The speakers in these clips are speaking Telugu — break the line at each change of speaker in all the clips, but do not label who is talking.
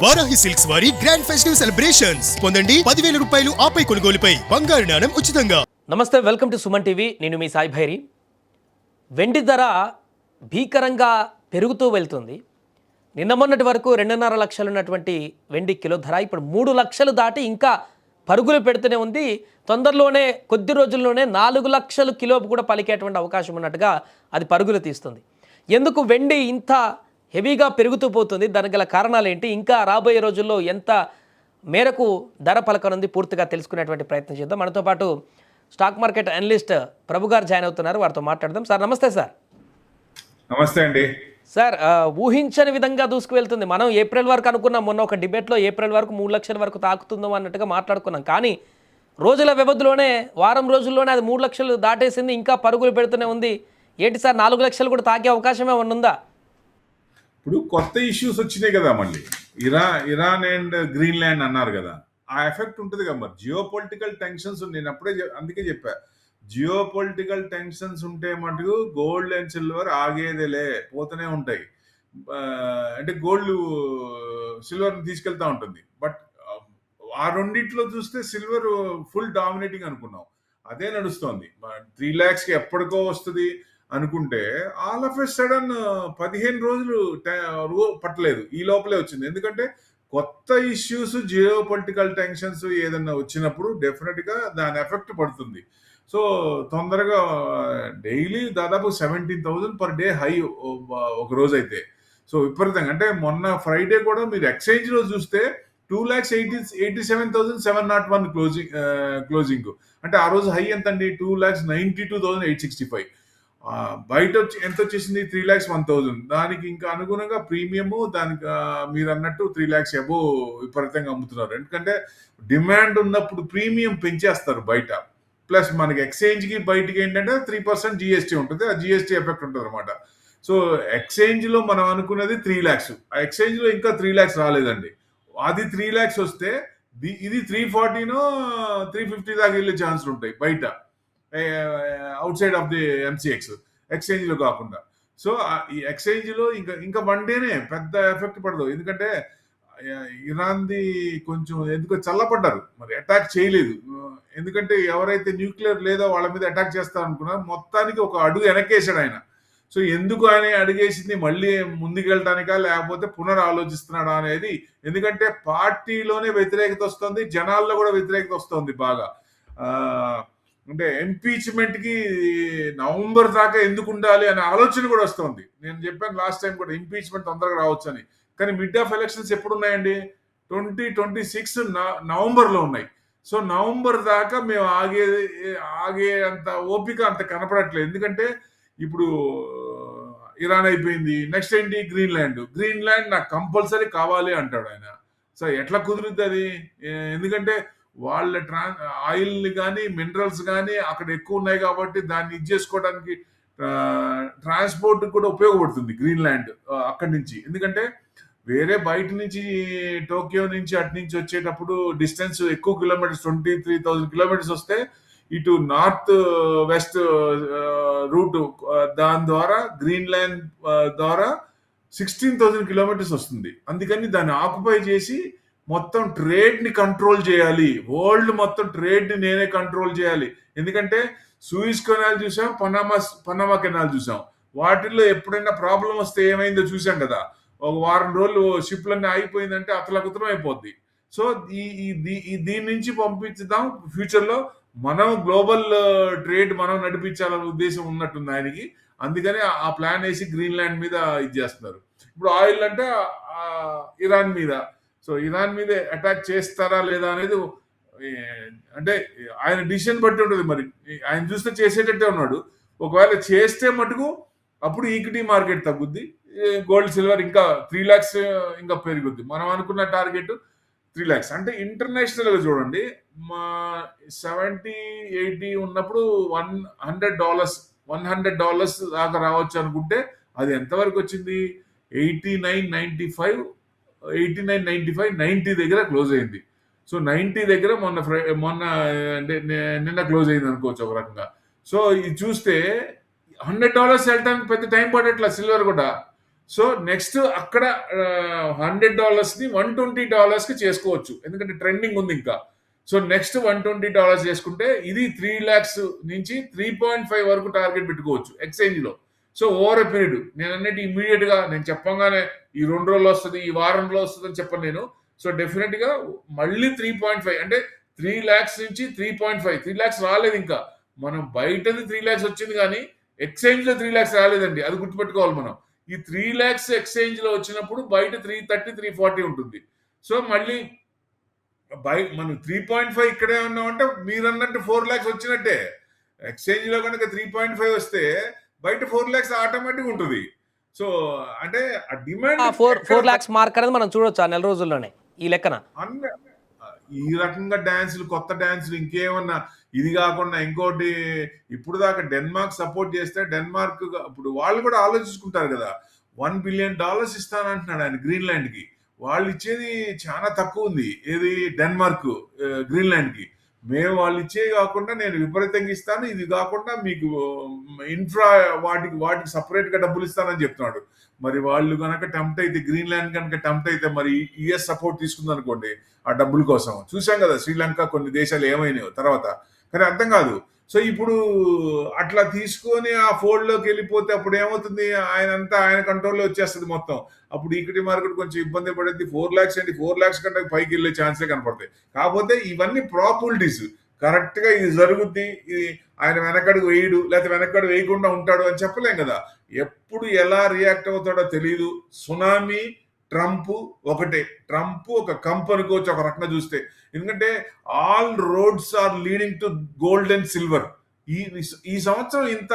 వారాహి సిల్క్స్ వారి గ్రాండ్ ఫెస్టివ్ సెలబ్రేషన్స్ పొందండి 10,000 రూపాయలు ఆపై కొనుగోలుపై బంగారు నాణెం ఉచితంగా.
నమస్తే, వెల్కమ్ టు సుమన్ టీవీ. నేను మీ సాయి భైరి. వెండి ధర భీకరంగా పెరుగుతూ వెళ్తుంది. నిన్న మొన్నటి వరకు 2.5 లక్షలు ఉన్నటువంటి వెండి కిలో ధర ఇప్పుడు 3 లక్షలు దాటి ఇంకా పరుగులు పెడుతూనే ఉంది. తొందరలోనే కొద్ది రోజుల్లోనే 4 లక్షలు కిలోపు కూడా పలికేటువంటి అవకాశం ఉన్నట్టుగా అది పరుగులు తీస్తుంది. ఎందుకు వెండి ఇంత హెవీగా పెరుగుతూ పోతుంది? దానికి గల కారణాలు ఏంటి? ఇంకా రాబోయే రోజుల్లో ఎంత మేరకు ధర పలకనుంది పూర్తిగా తెలుసుకునేటువంటి ప్రయత్నం చేద్దాం. మనతో పాటు స్టాక్ మార్కెట్ అనలిస్ట్ ప్రభు గారు జాయిన్ అవుతున్నారు. వారితో మాట్లాడదాం. సార్ నమస్తే. సార్
నమస్తే అండి.
సార్, ఊహించని విధంగా దూసుకువెళ్తుంది. మనం ఏప్రిల్ వరకు అనుకున్నాం, మొన్న ఒక డిబేట్లో ఏప్రిల్ వరకు 3 లక్షల వరకు తాకుతుందో అన్నట్టుగా మాట్లాడుకున్నాం. కానీ రోజుల వ్యవధిలోనే, వారం రోజుల్లోనే అది 3 లక్షలు దాటేసింది. ఇంకా పరుగులు పెడుతూనే ఉంది. ఏంటి సార్, 4 లక్షలు కూడా తాకే అవకాశం ఏమన్నా ఉందా?
ఇప్పుడు కొత్త ఇష్యూస్ వచ్చినాయి కదా, మళ్ళీ ఇరాన్ అండ్ గ్రీన్లాండ్ అన్నారు కదా, ఆ ఎఫెక్ట్ ఉంటుంది కదా. మరి జియో పొలిటికల్ టెన్షన్స్ నేను అప్పుడే అందుకే చెప్పా, జియో పొలిటికల్ టెన్షన్స్ ఉంటే మటుకు గోల్డ్ అండ్ సిల్వర్ ఆగేదేలే, పోతూనే ఉంటాయి. అంటే గోల్డ్ సిల్వర్ని తీసుకెళ్తా ఉంటుంది. బట్ ఆ రెండిట్లో చూస్తే సిల్వర్ ఫుల్ డామినేటింగ్ అనుకున్నాం, అదే నడుస్తోంది. 3 lakhsకి ఎప్పటికో వస్తుంది అనుకుంటే ఆల్ ఆఫ్ ఎ సడన్ 15 రోజులు పట్టలేదు, ఈ లోపలే వచ్చింది. ఎందుకంటే కొత్త ఇష్యూస్, జియో పొలిటికల్ టెన్షన్స్ ఏదన్నా వచ్చినప్పుడు డెఫినెట్ గా దాని ఎఫెక్ట్ పడుతుంది. సో తొందరగా డైలీ దాదాపు 17,000 పర్ డే హై ఒక రోజు అయితే. సో విపరీతంగా, అంటే మొన్న ఫ్రైడే కూడా మీరు ఎక్స్చేంజ్ లో చూస్తే 2,87,701 క్లోజింగ్. అంటే ఆ రోజు హై ఎంత అండి? 2,92,865. బయట వచ్చి ఎంత వచ్చేసింది? 3,01,000. దానికి ఇంకా అనుగుణంగా ప్రీమియము, దానికి మీరు అన్నట్టు 3 lakhs అబోవ్ విపరీతంగా అమ్ముతున్నారు. ఎందుకంటే డిమాండ్ ఉన్నప్పుడు ప్రీమియం పెంచేస్తారు బయట. ప్లస్ మనకి ఎక్స్చేంజ్ కి బయటికి ఏంటంటే 3% జిఎస్టీ ఉంటుంది, ఆ జిఎస్టీ ఎఫెక్ట్ ఉంటుంది అనమాట. సో ఎక్స్చేంజ్ లో మనం అనుకున్నది 3 lakhs, ఆ ఎక్స్చేంజ్ లో ఇంకా 3 lakhs రాలేదండి. అది 3 lakhs వస్తే ఇది 340నో 350 దాకా వెళ్ళే ఛాన్సులు ఉంటాయి బయట, out side of the MCX, exchange లో కాకుండా. సో ఈ ఎక్స్చేంజ్ లో ఇంకా 1 డేనే పెద్ద ఎఫెక్ట్ పడదు. ఎందుకంటే ఇరాన్ది కొంచెం ఎందుకో చల్లపడ్డారు, మరి అటాక్ చేయలేదు. ఎందుకంటే ఎవరైతే న్యూక్లియర్ లేదో వాళ్ళ మీద అటాక్ చేస్తారు అనుకున్నారు, మొత్తానికి ఒక అడుగు వెనకేసాడు ఆయన. సో ఎందుకు ఆయన అడిగేసింది? మళ్ళీ ముందుకెళ్ళటానికా లేకపోతే పునరాలోచిస్తున్నాడా అనేది. ఎందుకంటే పార్టీలోనే వ్యతిరేకత వస్తుంది, జనాల్లో కూడా వ్యతిరేకత వస్తుంది బాగా. అంటే ఇంపీచ్మెంట్ కి నవంబర్ దాకా ఎందుకు ఉండాలి అనే ఆలోచన కూడా వస్తుంది. నేను చెప్పాను లాస్ట్ టైం కూడా, ఇంపీచ్మెంట్ తొందరగా రావచ్చు అని. కానీ మిడ్ ఆఫ్ ఎలక్షన్స్ ఎప్పుడు ఉన్నాయండి? 2026 నవంబర్ లో ఉన్నాయి. సో నవంబర్ దాకా మేము ఆగే అంత ఓపిక అంత కనపడట్లేదు. ఎందుకంటే ఇప్పుడు ఇరాన్ అయిపోయింది, నెక్స్ట్ ఏంటి? గ్రీన్లాండ్ నాకు కంపల్సరీ కావాలి అంటాడు ఆయన. సో ఎట్లా కుదురుద్ది అది? ఎందుకంటే వాళ్ళ ఆయిల్ కానీ మినరల్స్ కానీ అక్కడ ఎక్కువ ఉన్నాయి కాబట్టి దాన్ని ఇది చేసుకోవడానికి ట్రాన్స్పోర్ట్ కూడా ఉపయోగపడుతుంది గ్రీన్లాండ్ అక్కడి నుంచి. ఎందుకంటే వేరే బయట నుంచి, టోక్యో నుంచి అటు నుంచి వచ్చేటప్పుడు డిస్టెన్స్ ఎక్కువ కిలోమీటర్స్, 23,000 కిలోమీటర్స్ వస్తే ఇటు నార్త్ వెస్ట్ రూట్, దాని ద్వారా గ్రీన్లాండ్ ద్వారా 16,000 కిలోమీటర్స్ వస్తుంది. అందుకని దాన్ని ఆక్యుపై చేసి మొత్తం ట్రేడ్ ని కంట్రోల్ చేయాలి. వరల్డ్ మొత్తం ట్రేడ్ ని నేనే కంట్రోల్ చేయాలి. ఎందుకంటే సూయిజ్ కెనాల్ చూసాం, పనామా కెనాల్ చూసాం. వాటిల్లో ఎప్పుడైనా ప్రాబ్లం వస్తే ఏమైందో చూసాం కదా. ఒక వారం రోజులు షిప్లన్నీ ఆగిపోయిందంటే అతలకుతలం అయిపోద్ది. సో దీని నుంచి పంపించుదాం ఫ్యూచర్ లో, మనం గ్లోబల్ ట్రేడ్ మనం నడిపించాలనే ఉద్దేశం ఉన్నట్టుంది ఆయనకి. అందుకని ఆ ప్లాన్ వేసి గ్రీన్లాండ్ మీద ఇది చేస్తున్నారు. ఇప్పుడు ఆయిల్ అంటే ఇరాన్ మీద. సో ఇరాన్ మీద అటాక్ చేస్తారా లేదా అనేది అంటే ఆయన డిసిషన్ బట్టి ఉంటుంది. మరి ఆయన చూస్తే చేసేటట్టే ఉన్నాడు. ఒకవేళ చేస్తే మటుకు అప్పుడు ఈక్విటీ మార్కెట్ తగ్గుద్ది, గోల్డ్ సిల్వర్ ఇంకా 3 lakhs ఇంకా పెరుగుద్ది. మనం అనుకున్న టార్గెట్ 3 lakhs. అంటే ఇంటర్నేషనల్ గా చూడండి, మా 70-80 ఉన్నప్పుడు $100 దాకా రావచ్చు అనుకుంటే అది ఎంతవరకు వచ్చింది? 89.95, 90 దగ్గర క్లోజ్ అయింది. సో 90 దగ్గర మొన్న అంటే నిన్న క్లోజ్ అయింది అనుకోవచ్చు ఒక రకంగా. సో ఇది చూస్తే $100 వెళ్ళటానికి పెద్ద టైం పడట్లా సిల్వర్ కూడా. సో నెక్స్ట్ అక్కడ $100 ని $120 చేసుకోవచ్చు, ఎందుకంటే ట్రెండింగ్ ఉంది ఇంకా. సో నెక్స్ట్ $120 చేసుకుంటే ఇది 3 lakhs నుంచి 3.5 వరకు టార్గెట్ పెట్టుకోవచ్చు ఎక్స్చేంజ్ లో. సో ఓవర్ ఎ పీరియడ్, నేను అన్నట్టు ఇమీడియట్ గా నేను చెప్పంగానే ఈ 2 రోజుల్లో వస్తుంది, ఈ వారంలో వస్తుంది అని చెప్పను నేను. సో డెఫినెట్ గా మళ్ళీ 3.5 అంటే 3 lakhs నుంచి 3.5, 3 lakhs రాలేదు ఇంకా. మనం బయటది 3 lakhs వచ్చింది కానీ ఎక్స్చేంజ్ లో 3 lakhs రాలేదండి, అది గుర్తుపెట్టుకోవాలి మనం. ఈ 3 lakhs ఎక్స్చేంజ్ లో వచ్చినప్పుడు బయట 330, 340 ఉంటుంది. సో మళ్ళీ మనం 3.5 ఇక్కడే ఉన్నామంటే మీరు అన్నట్టు 4 lakhs వచ్చినట్టే. ఎక్స్చేంజ్ లో కనుక 3.5 వస్తే బయట 4 lakhs ఆటోమేటిక్ ఉంటుంది. సో అంటే ఆ డిమాండ్
4 lakhs మార్క్ అనేది మనం చూడొచ్చు ఆ నెల రోజుల్లోనే ఈ లెక్కన.
అన్న ఈ రకంగా డాన్సులు, కొత్త డాన్సులు ఇంకేమన్నా ఇది కాకుండా ఇంకోటి, ఇప్పుడు దాకా డెన్మార్క్ సపోర్ట్ చేస్తే డెన్మార్క్ ఇప్పుడు వాళ్ళు కూడా ఆలోచించుకుంటారు కదా. $1 billion ఇస్తానంటున్నాడు ఆయన గ్రీన్లాండ్ కి. వాళ్ళు ఇచ్చేది చాలా తక్కువ ఉంది, ఏది డెన్మార్క్ గ్రీన్లాండ్ కి. మేము వాళ్ళు ఇచ్చేది కాకుండా నేను విపరీతంగా ఇస్తాను, ఇది కాకుండా మీకు ఇన్ఫ్రా వాటికి సపరేట్ గా డబ్బులు ఇస్తానని చెప్తున్నాడు. మరి వాళ్ళు కనుక టెంప్ట్ అయితే, గ్రీన్లాండ్ కనుక టెంప్ట్ అయితే మరి యుఎస్ సపోర్ట్ తీసుకుంది అనుకోండి ఆ డబ్బుల కోసం. చూసాం కదా శ్రీలంక కొన్ని దేశాలు ఏమైనాయో తర్వాత, కానీ అర్థం కాదు. సో ఇప్పుడు అట్లా తీసుకొని ఆ ఫోల్డ్ లోకి వెళ్ళిపోతే అప్పుడు ఏమవుతుంది, ఆయన కంట్రోల్లో వచ్చేస్తుంది మొత్తం. అప్పుడు ఈక్విటీ మార్కెట్ కొంచెం ఇబ్బంది పడేది. 4 lakhs అండి, 4 lakhs కంటే పైకి వెళ్ళే ఛాన్సే కనపడతాయి. కాకపోతే ఇవన్నీ ప్రాబిలిటీస్, కరెక్ట్ గా ఇది జరుగుద్ది, ఇది ఆయన వెనకడుగు వేయడు లేకపోతే వెనకడుగు వేయకుండా ఉంటాడు అని చెప్పలేం కదా. ఎప్పుడు ఎలా రియాక్ట్ అవుతాడో తెలియదు. సునామీ ట్రంప్ ఒకటే. ట్రంప్ ఒక కంపెనీకి వచ్చి ఒక రకంగా చూస్తే, ఎందుకంటే all roads are leading to gold and silver. ఈ సంవత్సరం ఇంత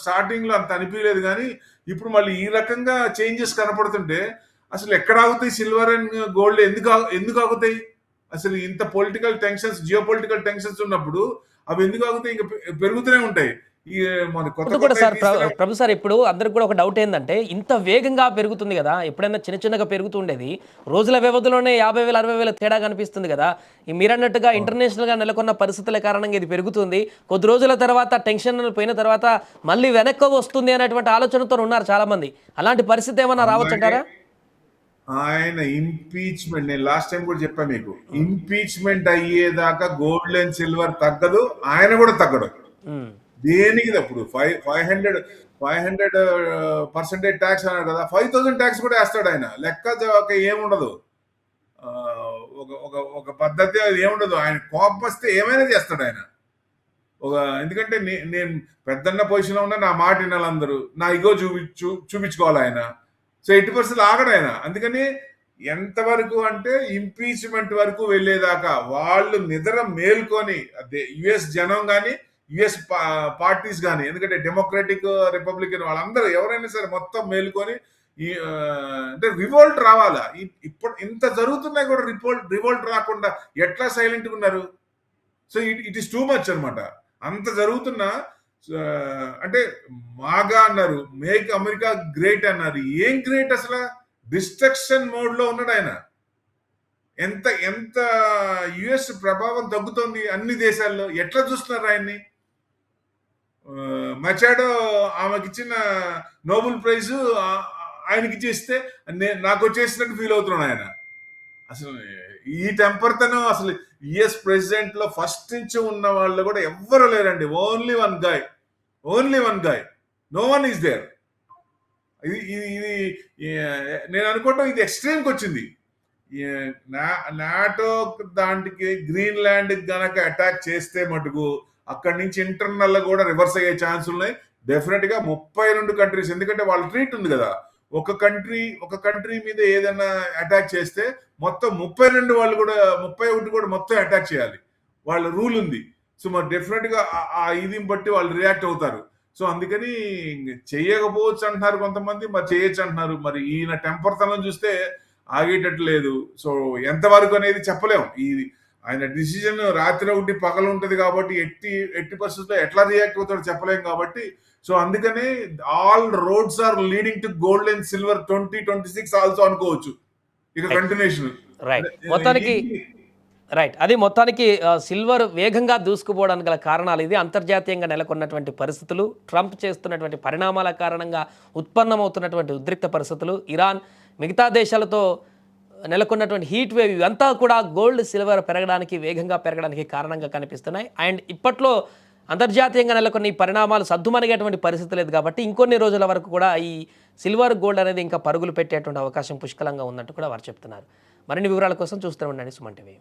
స్టార్టింగ్ లో అంత అనిపించలేదు, కానీ ఇప్పుడు మళ్ళీ ఈ రకంగా చేంజెస్ కనపడుతుంటే అసలు ఎక్కడ ఆగుతాయి సిల్వర్ అండ్ గోల్డ్, ఎందుకు ఆగుతాయి అసలు? ఇంత political tensions, geo political tensions ఉన్నప్పుడు అవి ఎందుకు ఆగుతాయి? ఇంకా పెరుగుతూనే ఉంటాయి. మన
కూడా సార్ ప్రభు సార్, ఇప్పుడు అందరికి కూడా ఒక డౌట్ ఏంటంటే, ఇంత వేగంగా పెరుగుతుంది కదా, ఎప్పుడైనా చిన్న చిన్నగా పెరుగుతుండేది, రోజుల వ్యవధిలోనే 50,000 60,000 తేడా కనిపిస్తుంది కదా. మీరన్నట్టుగా ఇంటర్నేషనల్ గా నెలకొన్న పరిస్థితుల కారణంగా ఇది పెరుగుతుంది. కొద్ది రోజుల తర్వాత టెన్షన్ పోయిన తర్వాత మళ్ళీ వెనక్కి వస్తుంది అనేటువంటి ఆలోచనతో ఉన్నారు చాలా మంది. అలాంటి పరిస్థితి ఏమన్నా రావచ్చంటారా?
ఆయన ఇంపీచ్మెంట్, నేను లాస్ట్ టైం కూడా చెప్పాను మీకు, ఇంపీచ్మెంట్ అయ్యేదాకా గోల్డ్ అండ్ సిల్వర్ తగ్గదు, ఆయన కూడా తగ్గడు. దేనికి తప్పుడు 500% ట్యాక్స్ అన్నాడు కదా, 5,000 ట్యాక్స్ కూడా వేస్తాడు ఆయన. లెక్క ఏముండదు, ఒక పద్ధతి అది ఏముండదు. ఆయన కోపం వస్తే ఏమైనా చేస్తాడు ఆయన. ఎందుకంటే నేను పెద్దన్న పొజిషన్ లో ఉన్నా, నా మాట వినాలి అందరూ, నా ఇగో చూపించుకోవాలి ఆయన. సో 80% ఆగడు ఆయన. అందుకని ఎంతవరకు అంటే ఇంపీచ్మెంట్ వరకు వెళ్ళేదాకా వాళ్ళు నిద్ర మేల్కొని, అదే యుఎస్ జనం కానీ యుఎస్ పార్టీస్ కానీ, ఎందుకంటే డెమోక్రటిక్ రిపబ్లికన్ వాళ్ళందరూ ఎవరైనా సరే మొత్తం మేలుకొని అంటే రివోల్ట్ రావాలా. ఇప్పుడు ఇంత జరుగుతున్నా కూడా రివోల్ట్ రాకుండా ఎట్లా సైలెంట్గా ఉన్నారు? So it is too much అనమాట. అంత జరుగుతున్నా అంటే మాగా అన్నారు, మేక్ అమెరికా గ్రేట్ అన్నారు. ఏం గ్రేట్ అసలు? డిస్ట్రక్షన్ మోడ్ లో ఉన్నాడు ఆయన. ఎంత యుఎస్ ప్రభావం తగ్గుతోంది అన్ని దేశాల్లో. ఎట్లా చూస్తున్నారు ఆయన్ని? మచాడో ఆమెకి ఇచ్చిన నోబెల్ ప్రైజ్ ఆయనకి ఇచ్చేస్తే నాకు వచ్చేసినట్టు ఫీల్ అవుతున్నాడు ఆయన. అసలు ఈ టెంపర్తనం అసలు యుఎస్ ప్రెసిడెంట్ లో ఫస్ట్ నుంచి ఉన్న వాళ్ళు కూడా ఎవ్వరు లేరండి. Only one guy, no one is there. ఇది నేను అనుకోవటం ఇది ఎక్స్ట్రీమ్కి వచ్చింది. నాటో దానికి గ్రీన్లాండ్ గనక అటాక్ చేస్తే మటుకు అక్కడి నుంచి ఇంటర్నల్ కూడా రివర్స్ అయ్యే ఛాన్స్ ఉన్నాయి డెఫినెట్ గా. 32 కంట్రీస్, ఎందుకంటే వాళ్ళ ట్రీట్ ఉంది కదా, ఒక కంట్రీ మీద ఏదైనా అటాక్ చేస్తే మొత్తం 32 వాళ్ళు కూడా 31 కూడా మొత్తం అటాక్ చేయాలి, వాళ్ళ రూల్ ఉంది. సో మరి డెఫినెట్ గా ఆ ఇది బట్టి వాళ్ళు రియాక్ట్ అవుతారు. సో అందుకని చెయ్యకపోవచ్చు అంటున్నారు కొంతమంది, మరి చేయొచ్చు అంటున్నారు. మరి ఈయన టెంపర్తనం చూస్తే ఆగేటట్టు లేదు. సో ఎంతవరకు అనేది చెప్పలేము. ఆయన డిసిజన్ రాత్రి ఒకటి పగలు ఉంటుంది కాబట్టి ఎట్టి పరిస్థితుల్లో ఎట్లా రియాక్ట్ అవుతాడో చెప్పలేం కాబట్టి. సో అందుకని all roads are leading to gold and silver 2026 also అనుకోవచ్చు. ఇక కంటిన్యూషన్.
రైట్. మొత్తానికి రైట్. అది మొత్తానికి సిల్వర్ వేగంగా దూసుకుపోవడానికి గల కారణాలు ఇది. అంతర్జాతీయంగా నెలకొన్నటువంటి పరిస్థితులు, ట్రంప్ చేస్తున్నటువంటి పరిణామాల కారణంగా ఉత్పన్నమవుతున్నటువంటి ఉద్రిక్త పరిస్థితులు, ఇరాన్, మిగతా దేశాలతో నెలకొన్నటువంటి హీట్ వేవ్, ఇవంతా కూడా గోల్డ్, సిల్వర్ పెరగడానికి, వేగంగా పెరగడానికి కారణంగా కనిపిస్తున్నాయి. అండ్ ఇప్పట్లో అంతర్జాతీయంగా నెలకొన్న ఈ పరిణామాలు సద్దుమణిగేటువంటి పరిస్థితి లేదు కాబట్టి ఇంకొన్ని రోజుల వరకు కూడా ఈ సిల్వర్, గోల్డ్ అనేది ఇంకా పరుగులు పెట్టేటువంటి అవకాశం పుష్కలంగా ఉన్నట్టు కూడా వారు చెప్తున్నారు. మరిన్ని వివరాల కోసం చూస్తూ ఉండండి సుమన్ టీవీ.